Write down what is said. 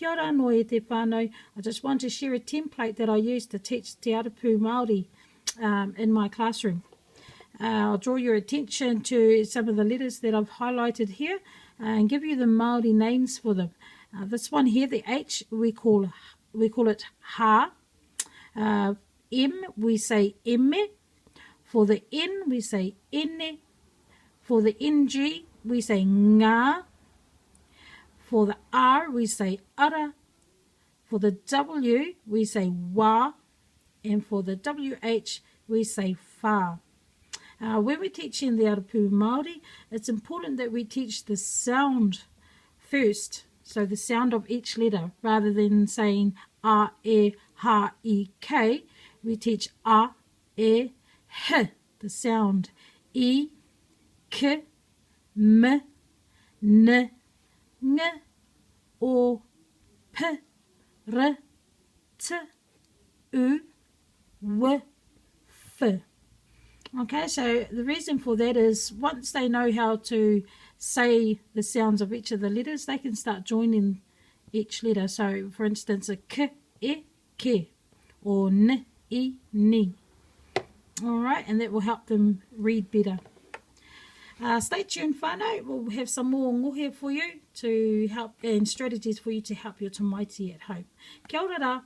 Kia ora no e te whānau. I just want to share a template that I use to teach te arapu Māori in my classroom. I'll draw your attention to some of the letters that I've highlighted here and give you the Māori names for them. This one here, the H, we call it ha. M, we say emme. For the N, we say ene. For the NG, we say ngaa. For the R, we say ara. For the W, we say wa. And for the WH, we say wha. When we're teaching the arapu Māori, it's important that we teach the sound first. So the sound of each letter, rather than saying a, e, ha, I, k, we teach a, e, h, the sound, I, k, m, n, ng, o, p, r, t, u, w, f. Okay, so the reason for that is once they know how to say the sounds of each of the letters, they can start joining each letter. So, for instance, a k, e, ke, or n, I, ni. All right, and that will help them read better. Stay tuned, whānau. We'll have some more ngohe for you to help and strategies for you to help your tamaiti at home. Kia ora rā.